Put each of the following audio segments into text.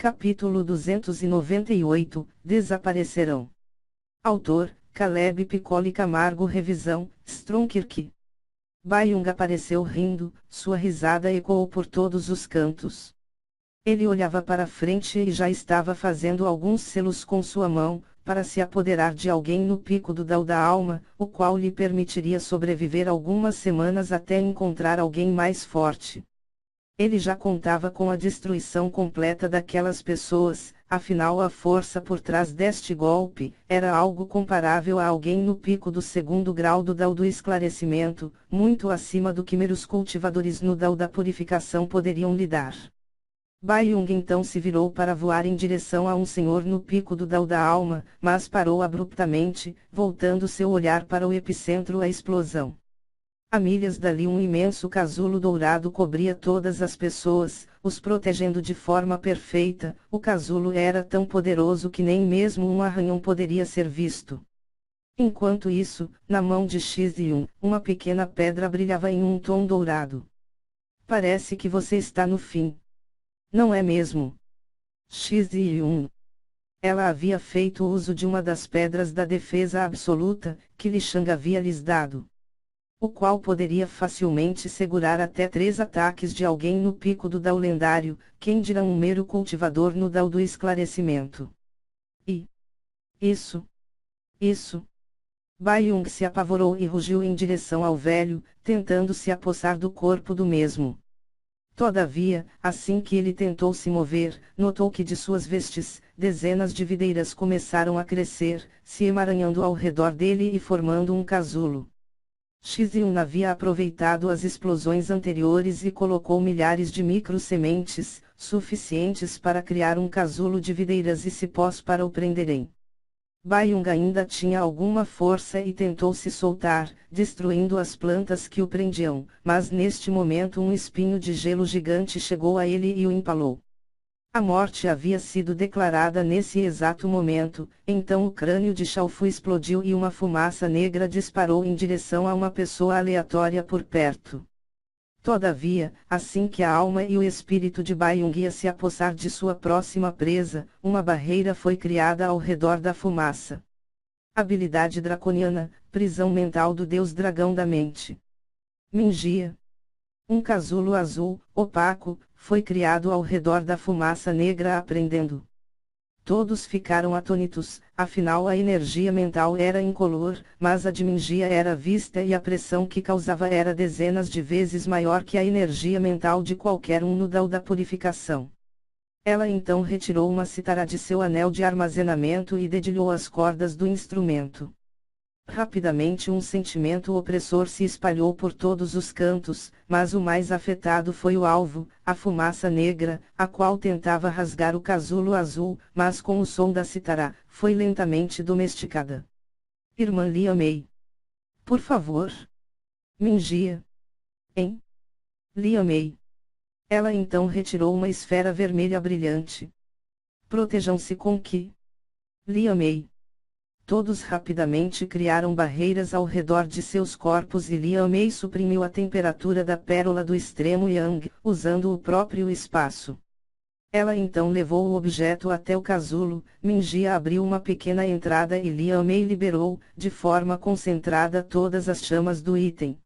Capítulo 298, Desaparecerão. Autor, Caleb Piccoli Camargo. Revisão, Strunkirk. Byung apareceu rindo, sua risada ecoou por todos os cantos. Ele olhava para frente e já estava fazendo alguns selos com sua mão, para se apoderar de alguém no pico do Dao da alma, o qual lhe permitiria sobreviver algumas semanas até encontrar alguém mais forte. Ele já contava com a destruição completa daquelas pessoas, afinal a força por trás deste golpe, era algo comparável a alguém no pico do segundo grau do Dao do esclarecimento, muito acima do que meros cultivadores no Dao da purificação poderiam lhe dar. Byung então se virou para voar em direção a um senhor no pico do Dao da alma, mas parou abruptamente, voltando seu olhar para o epicentro a explosão. A milhas dali um imenso casulo dourado cobria todas as pessoas, os protegendo de forma perfeita. O casulo era tão poderoso que nem mesmo um arranhão poderia ser visto. Enquanto isso, na mão de Xiziun, uma pequena pedra brilhava em um tom dourado. Parece que você está no fim. Não é mesmo? Xiziun. Ela havia feito uso de uma das pedras da defesa absoluta, que Li Shang havia lhes dado, o qual poderia facilmente segurar até 3 ataques de alguém no pico do Dao lendário, quem dirá um mero cultivador no Dao do esclarecimento. E isso. Byung se apavorou e rugiu em direção ao velho, tentando se apossar do corpo do mesmo. Todavia, assim que ele tentou se mover, notou que de suas vestes, dezenas de videiras começaram a crescer, se emaranhando ao redor dele e formando um casulo. Xiziun havia aproveitado as explosões anteriores e colocou milhares de micro-sementes, suficientes para criar um casulo de videiras e cipós para o prenderem. Byung ainda tinha alguma força e tentou se soltar, destruindo as plantas que o prendiam, mas neste momento um espinho de gelo gigante chegou a ele e o empalou. A morte havia sido declarada nesse exato momento, então o crânio de Xiaofu explodiu e uma fumaça negra disparou em direção a uma pessoa aleatória por perto. Todavia, assim que a alma e o espírito de Byung ia se apossar de sua próxima presa, uma barreira foi criada ao redor da fumaça. Habilidade draconiana, prisão mental do deus dragão da mente. Mingia. Um casulo azul, opaco, foi criado ao redor da fumaça negra apreendendo. Todos ficaram atônitos, afinal a energia mental era incolor, mas a de Mingia era vista e a pressão que causava era dezenas de vezes maior que a energia mental de qualquer um no Dao da purificação. Ela então retirou uma cítara de seu anel de armazenamento e dedilhou as cordas do instrumento. Rapidamente um sentimento opressor se espalhou por todos os cantos, mas o mais afetado foi o alvo, a fumaça negra, a qual tentava rasgar o casulo azul, mas com o som da cítara, foi lentamente domesticada. Irmã Lian Mei. Por favor. Mingia. Hein? Lian Mei. Ela então retirou uma esfera vermelha brilhante. Protejam-se com que? Lian Mei. Todos rapidamente criaram barreiras ao redor de seus corpos e Lian Mei suprimiu a temperatura da pérola do extremo Yang, usando o próprio espaço. Ela então levou o objeto até o casulo, Mingia abriu uma pequena entrada e Lian Mei liberou, de forma concentrada todas as chamas do item.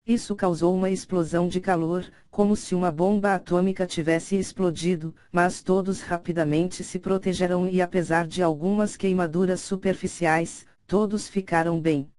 Isso causou uma explosão de calor, como se uma bomba atômica tivesse explodido, mas todos rapidamente se protegeram e apesar de algumas queimaduras superficiais, todos ficaram bem.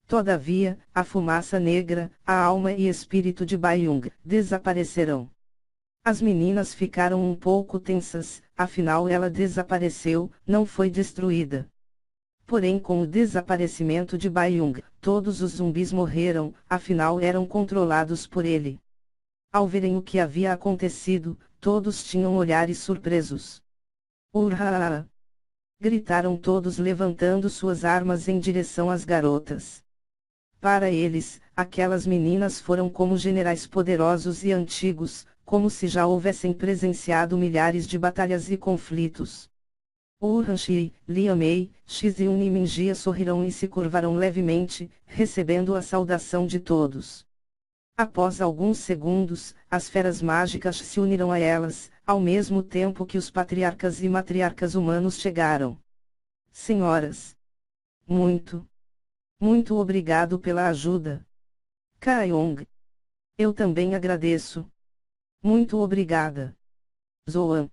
Todavia, a fumaça negra, a alma e espírito de Byung, desaparecerão. As meninas ficaram um pouco tensas, afinal ela desapareceu, não foi destruída. Porém com o desaparecimento de Byung, todos os zumbis morreram, afinal eram controlados por ele. Ao verem o que havia acontecido, todos tinham olhares surpresos. Urra! Gritaram todos levantando suas armas em direção às garotas. Para eles, aquelas meninas foram como generais poderosos e antigos, como se já houvessem presenciado milhares de batalhas e conflitos. Urranchi, Lian Mei, Xiziun e Mingia sorriram e se curvaram levemente, recebendo a saudação de todos. Após alguns segundos, as feras mágicas se uniram a elas, ao mesmo tempo que os patriarcas e matriarcas humanos chegaram. Senhoras, muito obrigado pela ajuda. Kaeyong. Eu também agradeço. Muito obrigada. Zoan.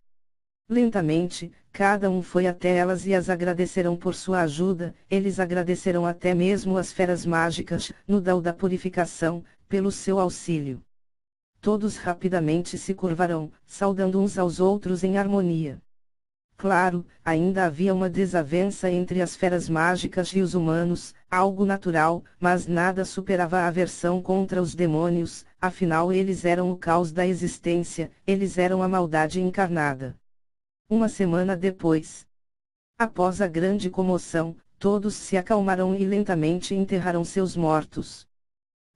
Lentamente, cada um foi até elas e as agradeceram por sua ajuda. Eles agradeceram até mesmo as feras mágicas, no Dao da Purificação, pelo seu auxílio. Todos rapidamente se curvaram, saudando uns aos outros em harmonia. Claro, ainda havia uma desavença entre as feras mágicas e os humanos, algo natural, mas nada superava a aversão contra os demônios, afinal eles eram o caos da existência, eles eram a maldade encarnada. Uma semana depois, após a grande comoção, todos se acalmaram e lentamente enterraram seus mortos.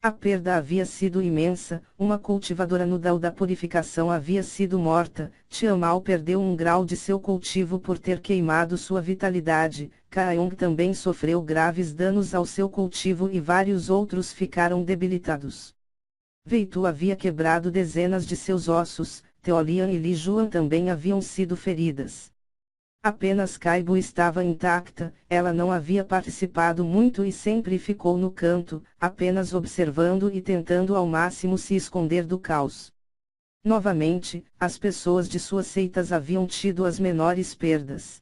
A perda havia sido imensa, uma cultivadora no Dao da Purificação havia sido morta, Tiamal perdeu 1 grau de seu cultivo por ter queimado sua vitalidade, Kaeyong também sofreu graves danos ao seu cultivo e vários outros ficaram debilitados. Veitu havia quebrado dezenas de seus ossos, Teolian e Li Juan também haviam sido feridas. Apenas Kaibo estava intacta, ela não havia participado muito e sempre ficou no canto, apenas observando e tentando ao máximo se esconder do caos. Novamente, as pessoas de suas seitas haviam tido as menores perdas.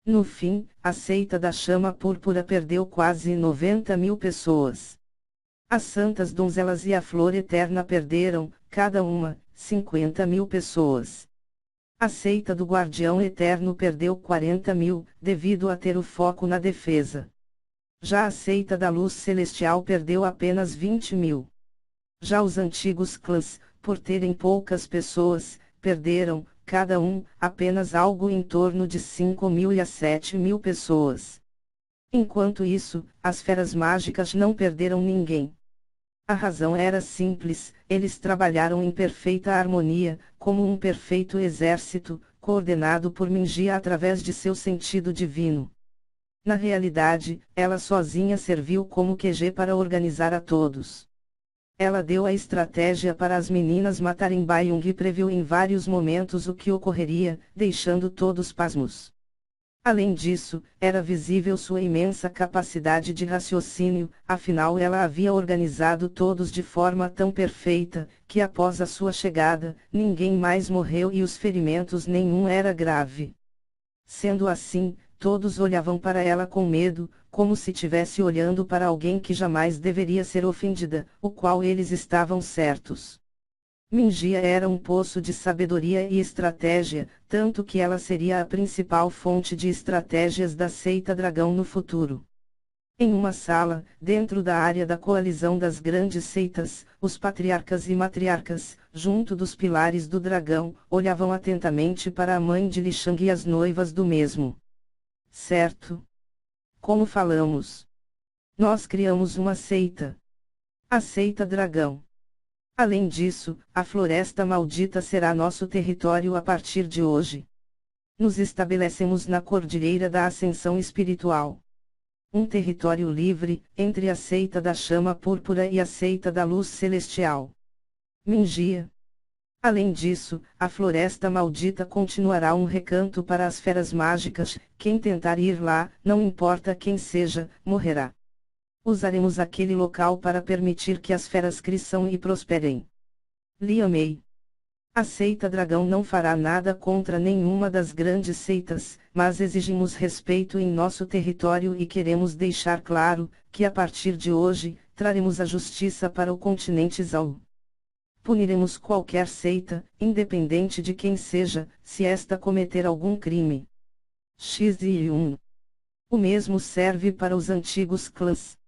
No fim, a seita da Chama Púrpura perdeu quase 90.000 pessoas. As Santas Donzelas e a Flor Eterna perderam, cada uma, 50.000 pessoas. A seita do Guardião Eterno perdeu 40.000, devido a ter o foco na defesa. Já a seita da Luz Celestial perdeu apenas 20.000. Já os antigos clãs, por terem poucas pessoas, perderam, cada um, apenas algo em torno de 5.000 a 7.000 pessoas. Enquanto isso, as feras mágicas não perderam ninguém. A razão era simples, eles trabalharam em perfeita harmonia, como um perfeito exército, coordenado por Mingia através de seu sentido divino. Na realidade, ela sozinha serviu como QG para organizar a todos. Ela deu a estratégia para as meninas matarem Bayung e previu em vários momentos o que ocorreria, deixando todos pasmos. Além disso, era visível sua imensa capacidade de raciocínio, afinal ela havia organizado todos de forma tão perfeita, que após a sua chegada, ninguém mais morreu e os ferimentos nenhum era grave. Sendo assim, todos olhavam para ela com medo, como se estivesse olhando para alguém que jamais deveria ser ofendida, o qual eles estavam certos. Mingia era um poço de sabedoria e estratégia, tanto que ela seria a principal fonte de estratégias da seita dragão no futuro. Em uma sala, dentro da área da coalizão das grandes seitas, os patriarcas e matriarcas, junto dos pilares do dragão, olhavam atentamente para a mãe de Lishang e as noivas do mesmo. Certo? Como falamos? Nós criamos uma seita. A seita dragão. Além disso, a Floresta Maldita será nosso território a partir de hoje. Nos estabelecemos na Cordilheira da Ascensão Espiritual. Um território livre, entre a seita da Chama Púrpura e a seita da Luz Celestial. Mingia. Além disso, a Floresta Maldita continuará um recanto para as feras mágicas, quem tentar ir lá, não importa quem seja, morrerá. Usaremos aquele local para permitir que as feras cresçam e prosperem. Liamei. A seita dragão não fará nada contra nenhuma das grandes seitas, mas exigimos respeito em nosso território e queremos deixar claro, que a partir de hoje, traremos a justiça para o continente Zhao. Puniremos qualquer seita, independente de quem seja, se esta cometer algum crime. X1. O mesmo serve para os antigos clãs.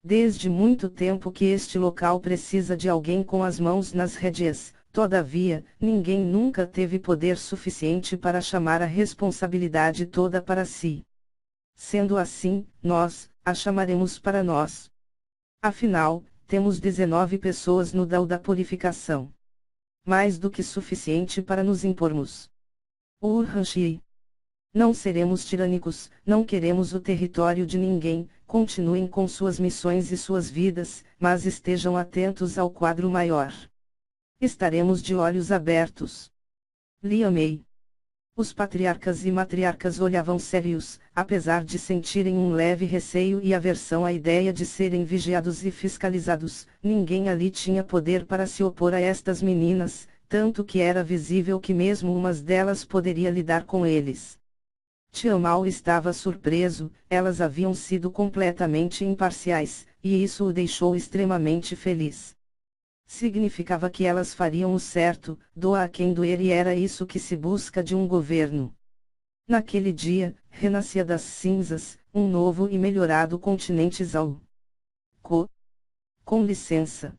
Desde muito tempo que este local precisa de alguém com as mãos nas rédeas, todavia, ninguém nunca teve poder suficiente para chamar a responsabilidade toda para si. Sendo assim, nós, a chamaremos para nós. Afinal, temos 19 pessoas no Dao da Purificação. Mais do que suficiente para nos impormos. Urhanshi. Não seremos tirânicos, não queremos o território de ninguém, continuem com suas missões e suas vidas, mas estejam atentos ao quadro maior. Estaremos de olhos abertos. Liam May. Os patriarcas e matriarcas olhavam sérios, apesar de sentirem um leve receio e aversão à ideia de serem vigiados e fiscalizados. Ninguém ali tinha poder para se opor a estas meninas, tanto que era visível que mesmo umas delas poderia lidar com eles. Tiamal estava surpreso, elas haviam sido completamente imparciais, e isso o deixou extremamente feliz. Significava que elas fariam o certo, doa a quem doer, e era isso que se busca de um governo. Naquele dia, renascia das cinzas, um novo e melhorado continente Zhao. Com licença.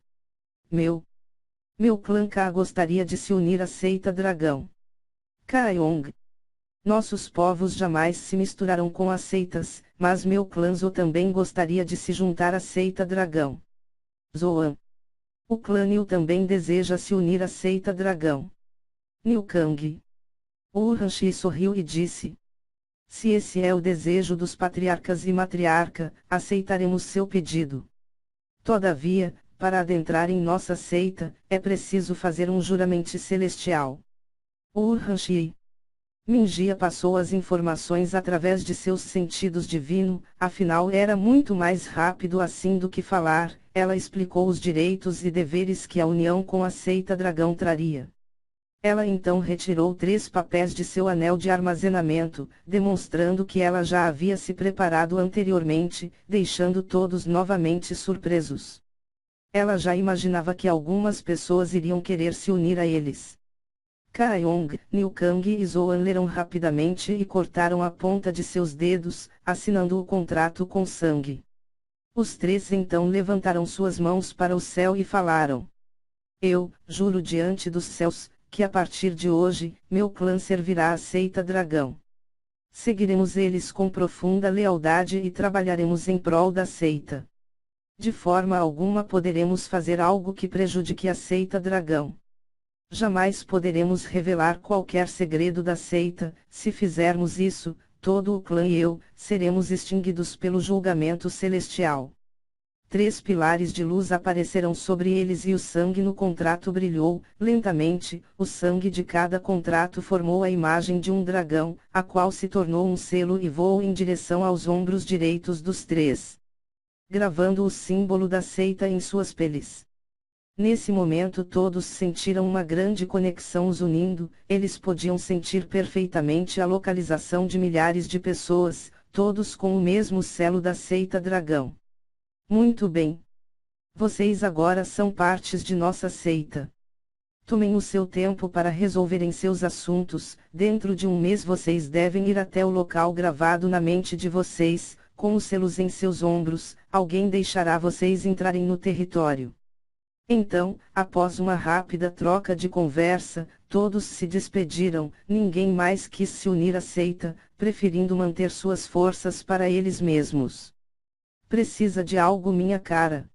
Meu clã Ka gostaria de se unir à seita dragão. Kaeyong. Nossos povos jamais se misturaram com as seitas, mas meu clã Zhou também gostaria de se juntar à seita dragão. Zoan. O clã Niu também deseja se unir à seita dragão. Niu Kang. Urhanshi sorriu e disse: se esse é o desejo dos patriarcas e matriarca, aceitaremos seu pedido. Todavia, para adentrar em nossa seita, é preciso fazer um juramento celestial. Urhanshi. Mingia passou as informações através de seus sentidos divinos, afinal era muito mais rápido assim do que falar. Ela explicou os direitos e deveres que a união com a seita dragão traria. Ela então retirou 3 papéis de seu anel de armazenamento, demonstrando que ela já havia se preparado anteriormente, deixando todos novamente surpresos. Ela já imaginava que algumas pessoas iriam querer se unir a eles. Kaeyong, Niu Kang e Zoan leram rapidamente e cortaram a ponta de seus dedos, assinando o contrato com sangue. Os 3 então levantaram suas mãos para o céu e falaram: eu, juro diante dos céus, que a partir de hoje, meu clã servirá à seita dragão. Seguiremos eles com profunda lealdade e trabalharemos em prol da seita. De forma alguma poderemos fazer algo que prejudique a seita dragão. Jamais poderemos revelar qualquer segredo da seita. Se fizermos isso, todo o clã e eu, seremos extinguidos pelo julgamento celestial. 3 pilares de luz apareceram sobre eles e o sangue no contrato brilhou. Lentamente, o sangue de cada contrato formou a imagem de um dragão, a qual se tornou um selo e voou em direção aos ombros direitos dos 3. Gravando o símbolo da seita em suas peles. Nesse momento todos sentiram uma grande conexão os unindo. Eles podiam sentir perfeitamente a localização de milhares de pessoas, todos com o mesmo selo da seita dragão. Muito bem. Vocês agora são partes de nossa seita. Tomem o seu tempo para resolverem seus assuntos. Dentro de um mês vocês devem ir até o local gravado na mente de vocês, com os selos em seus ombros. Alguém deixará vocês entrarem no território. Então, após uma rápida troca de conversa, todos se despediram. Ninguém mais quis se unir à seita, preferindo manter suas forças para eles mesmos. Precisa de algo, minha cara?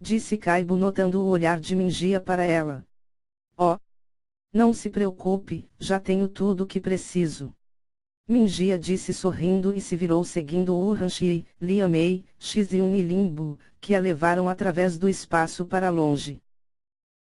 Disse Kaibo, notando o olhar de Mingia para ela. Oh! Não se preocupe, já tenho tudo o que preciso. Mingia disse sorrindo e se virou seguindo Urhanshi, Liam May, Xizyun e Limbo, que a levaram através do espaço para longe.